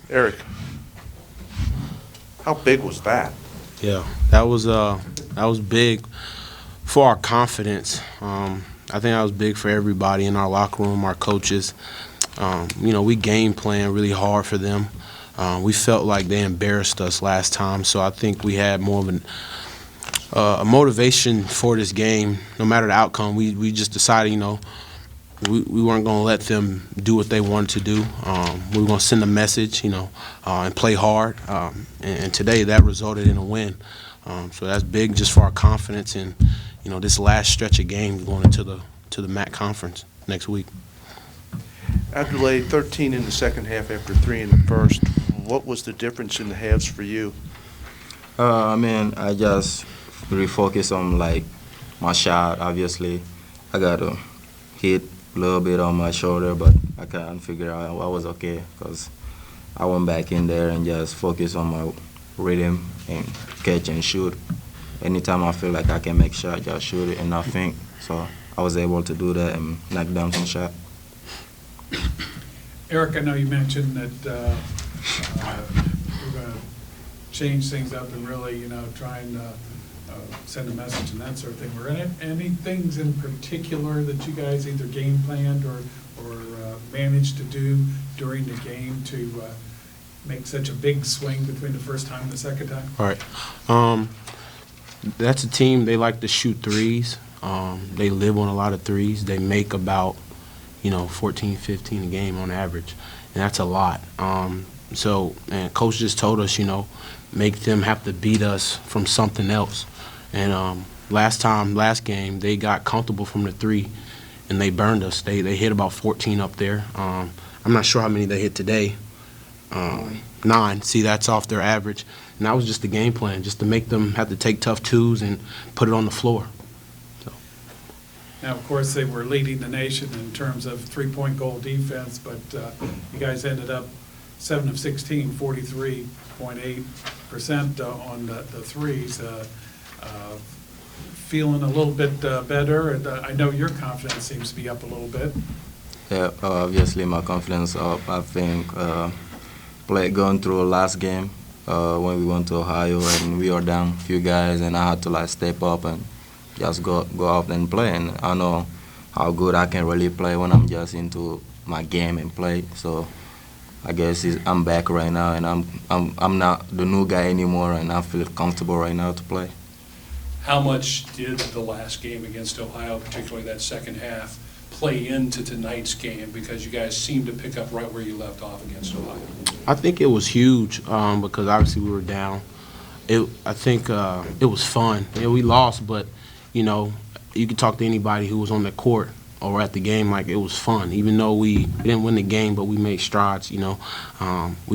Eric, how big was that? Yeah, that was big for our confidence. I think that was big for everybody in our locker room, our coaches. We game plan really hard for them. We felt like they embarrassed us last time, so I think we had more of a motivation for this game. No matter the outcome, we just decided, we weren't going to let them do what they wanted to do. We were going to send a message, and play hard. And today that resulted in a win. So that's big just for our confidence and, this last stretch of games going into the MAC conference next week. After lay 13 in the second half after 3 in the first, what was the difference in the halves for you? I just refocus on my shot. Obviously, I got to hit a little bit on my shoulder, but I can't figure out I was okay because I went back in there and just focus on my rhythm and catch and shoot. Anytime I feel like I can make shot, just shoot it and not think. So I was able to do that and knock down some shot. Eric, I know you mentioned that you're going to change things up and really, try and send a message and that sort of thing. Were any things in particular that you guys either game planned or managed to do during the game to make such a big swing between the first time and the second time? All right. That's a team, they like to shoot threes. They live on a lot of threes. They make about 14, 15 a game on average, and that's a lot. And Coach just told us, make them have to beat us from something else. And last game, they got comfortable from the three, and they burned us. They hit about 14 up there. I'm not sure how many they hit today. 9. See, that's off their average. And that was just the game plan, just to make them have to take tough twos and put it on the floor. Now, of course, they were leading the nation in terms of three-point goal defense, but you guys ended up 7 of 16, 43.8% on the threes. Feeling a little bit better, and I know your confidence seems to be up a little bit. Yeah, obviously my confidence up. I think going through last game when we went to Ohio and we were down a few guys and I had to step up and just go out and play. And I know how good I can really play when I'm just into my game and play. So I guess I'm back right now and I'm not the new guy anymore and I feel comfortable right now to play. How much did the last game against Ohio, particularly that second half, play into tonight's game because you guys seemed to pick up right where you left off against Ohio? I think it was huge because obviously we were down. I think it was fun. We lost, but you could talk to anybody who was on the court or at the game, it was fun. Even though we didn't win the game, but we made strides. We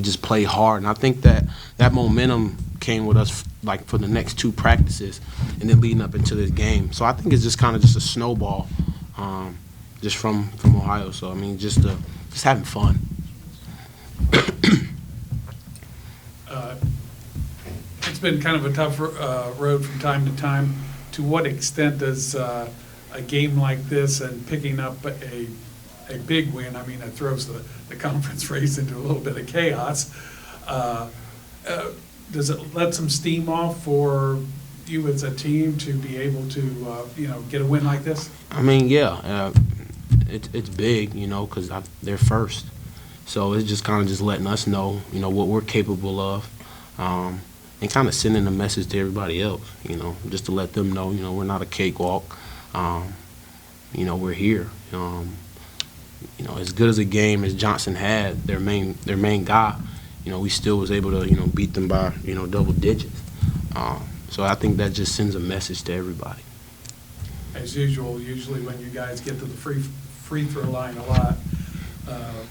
just played hard, and I think that momentum came with us for the next 2 practices, and then leading up into this game. So I think it's just kind of just a snowball, just from Ohio. So just having fun. It's been kind of a tough road from time to time. To what extent does a game like this and picking up a big win, it throws the conference race into a little bit of chaos. Does it let some steam off for you as a team to be able to, get a win like this? Yeah. It's big, because they're first. So it's just kind of just letting us know, what we're capable of. And kind of sending a message to everybody else, just to let them know, we're not a cakewalk. We're here. As good as a game as Johnson had, their main guy, we still was able to, beat them by, double digits. So I think that just sends a message to everybody. As usual, usually when you guys get to the free throw line a lot,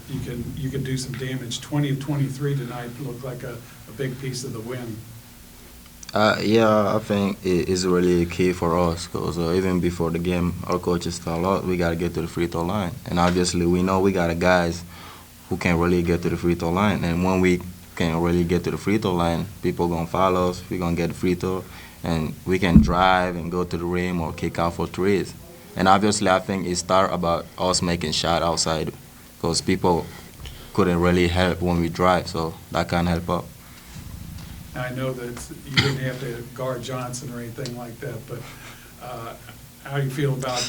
you can do some damage. 20 of 23 tonight looked like a big piece of the win. Yeah, I think it is really key for us because even before the game, our coaches tell us we got to get to the free throw line. And obviously we know we got guys who can really get to the free throw line. And when we can really get to the free throw line, people going to follow us, we're going to get the free throw, and we can drive and go to the rim or kick out for threes. And obviously I think it starts about us making shot outside because people couldn't really help when we drive, so that can help up. I know that you didn't have to guard Johnson or anything like that, but how do you feel about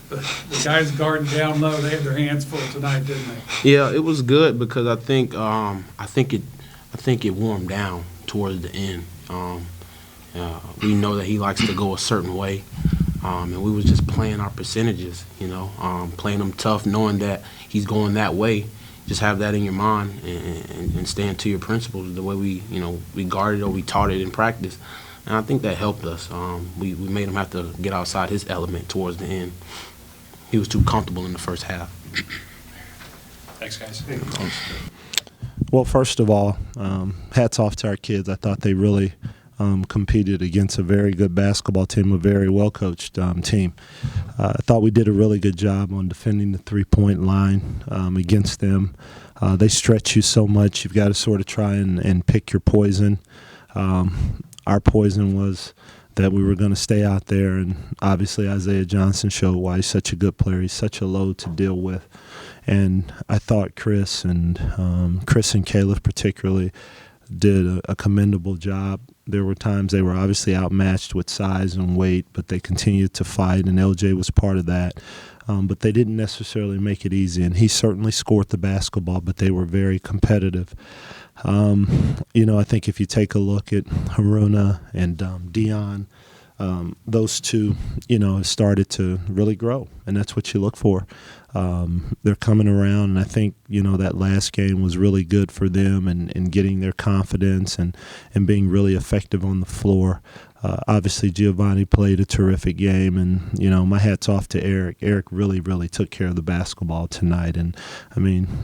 the guys guarding down low? They had their hands full tonight, didn't they? Yeah, it was good because I think it warmed down towards the end. We know that he likes to go a certain way, and we was just playing our percentages, playing him tough, knowing that he's going that way. Just have that in your mind and stand to your principles the way we guarded or we taught it in practice. And I think that helped us. We made him have to get outside his element towards the end. He was too comfortable in the first half. Thanks, guys. Well, first of all, hats off to our kids. I thought they really competed against a very good basketball team, a very well-coached team. I thought we did a really good job on defending the three-point line against them. They stretch you so much. You've got to sort of try and pick your poison. Our poison was that we were going to stay out there, and obviously Isaiah Johnson showed why he's such a good player. He's such a load to deal with. And I thought Chris and Caleb particularly did a commendable job. There were times they were obviously outmatched with size and weight, but they continued to fight, and LJ was part of that. But they didn't necessarily make it easy, and he certainly scored the basketball, but they were very competitive. I think if you take a look at Haruna and Dion, those two, have started to really grow, and that's what you look for. They're coming around, and I think, that last game was really good for them and getting their confidence and being really effective on the floor. Obviously, Giovanni played a terrific game, and, my hat's off to Eric. Eric really, really took care of the basketball tonight. And,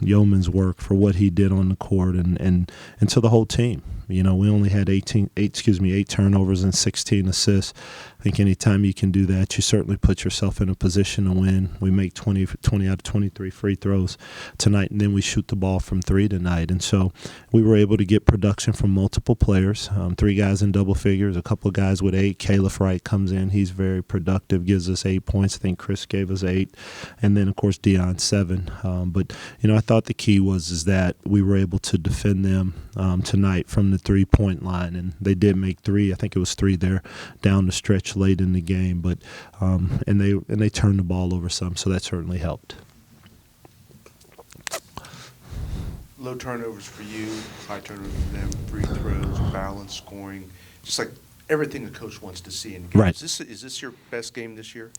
yeoman's work for what he did on the court and to the whole team. We only had 8 turnovers and 16 assists. I think anytime you can do that, you certainly put yourself in a position to win. We make 20 out of 23 free throws tonight, and then we shoot the ball from 3 tonight. And so we were able to get production from multiple players, 3 guys in double figures, a couple of guys with 8. Caleb Wright comes in. He's very productive, gives us 8 points. I think Chris gave us 8. And then, of course, Dion 7. But I thought the key is that we were able to defend them tonight from the three-point line. And they did make 3. I think it was 3 there down the stretch late in the game. But and they turned the ball over some, so that certainly helped. Low turnovers for you, high turnovers for them, free throws, balance, scoring, just like everything a coach wants to see in games. Right. Is this your best game this year?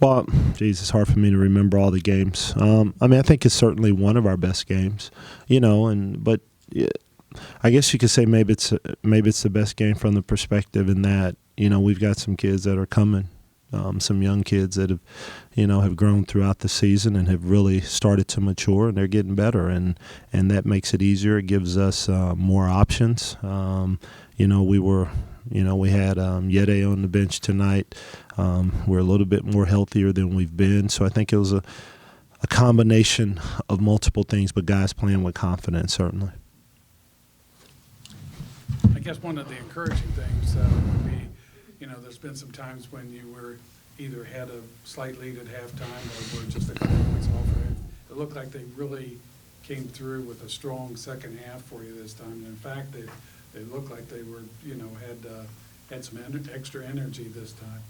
Well, geez, it's hard for me to remember all the games. I think it's certainly one of our best games, but I guess you could say maybe it's the best game from the perspective in that, we've got some kids that are coming, some young kids that have grown throughout the season and have really started to mature, and they're getting better, and that makes it easier. It gives us more options. We had Yede on the bench tonight. We're a little bit more healthier than we've been, so I think it was a combination of multiple things, but guys playing with confidence, certainly. I guess one of the encouraging things would be, there's been some times when you were either had a slight lead at halftime or were just a couple points off of it. It looked like they really came through with a strong second half for you this time. And in fact, they looked like they were, had some extra energy this time.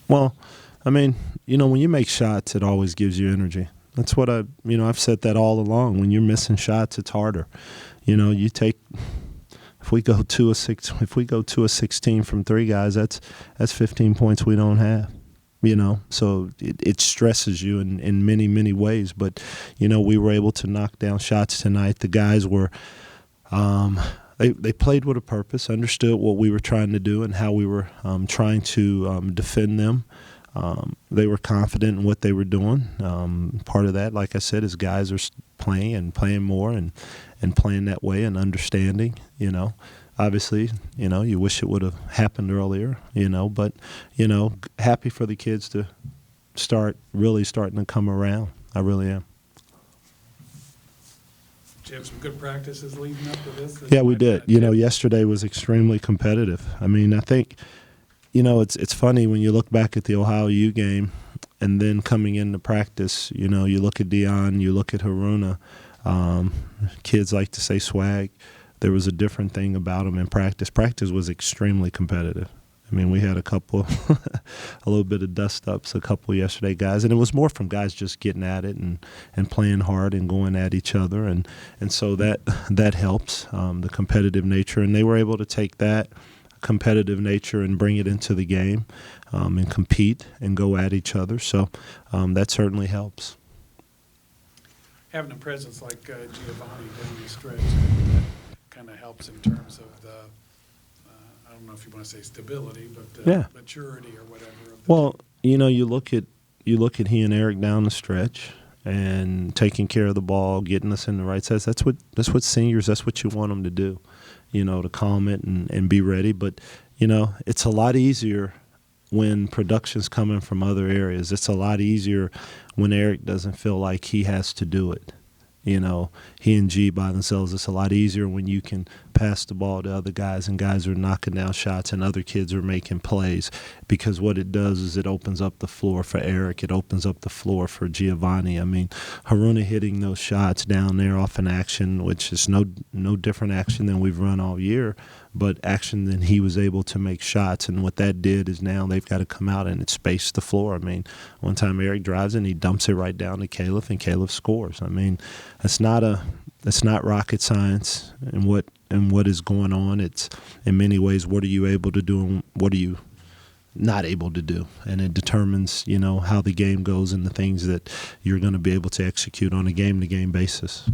Well, when you make shots, it always gives you energy. That's what I've said that all along. When you're missing shots, it's harder. You take. If we go 2 of 16 from 3 guys, that's 15 points we don't have. So it stresses you in many, many ways. But, we were able to knock down shots tonight. The guys were they played with a purpose, understood what we were trying to do and how we were trying to defend them. They were confident in what they were doing. Part of that, like I said, is guys are playing and playing more and playing that way and understanding, Obviously, you wish it would have happened earlier, but, happy for the kids to really starting to come around. I really am. Did you have some good practices leading up to this? Yeah, we did. Yesterday was extremely competitive. I think, it's funny when you look back at the Ohio U game and then coming into practice, you look at Dion, you look at Haruna. Kids like to say swag. There was a different thing about them in practice. Practice was extremely competitive. I mean, we had a couple, a little bit of dust-ups, a couple yesterday guys, and it was more from guys just getting at it and playing hard and going at each other, and so that helps, the competitive nature, and they were able to take that competitive nature and bring it into the game and compete and go at each other, so that certainly helps. Having a presence like Giovanni down the stretch, that kind of helps in terms of the, I don't know if you want to say stability, but maturity or whatever. Of the Well, team. you look at he and Eric down the stretch and taking care of the ball, getting us in the right sets. That's what seniors. That's what you want them to do. To calm it and be ready. But it's a lot easier when production's coming from other areas. It's a lot easier when Eric doesn't feel like he has to do it. He and G by themselves, it's a lot easier when you can pass the ball to other guys and guys are knocking down shots and other kids are making plays, because what it does is it opens up the floor for Eric. It opens up the floor for Giovanni. I mean, Haruna hitting those shots down there off an action, which is no different action than we've run all year, but action than he was able to make shots. And what that did is now they've got to come out and it spaced the floor. I mean, one time Eric drives and he dumps it right down to Caleb and Caleb scores. I mean, it's not rocket science and what is going on. It's in many ways, what are you able to do and what are you not able to do, and it determines how the game goes and the things that you're going to be able to execute on a game-to-game basis.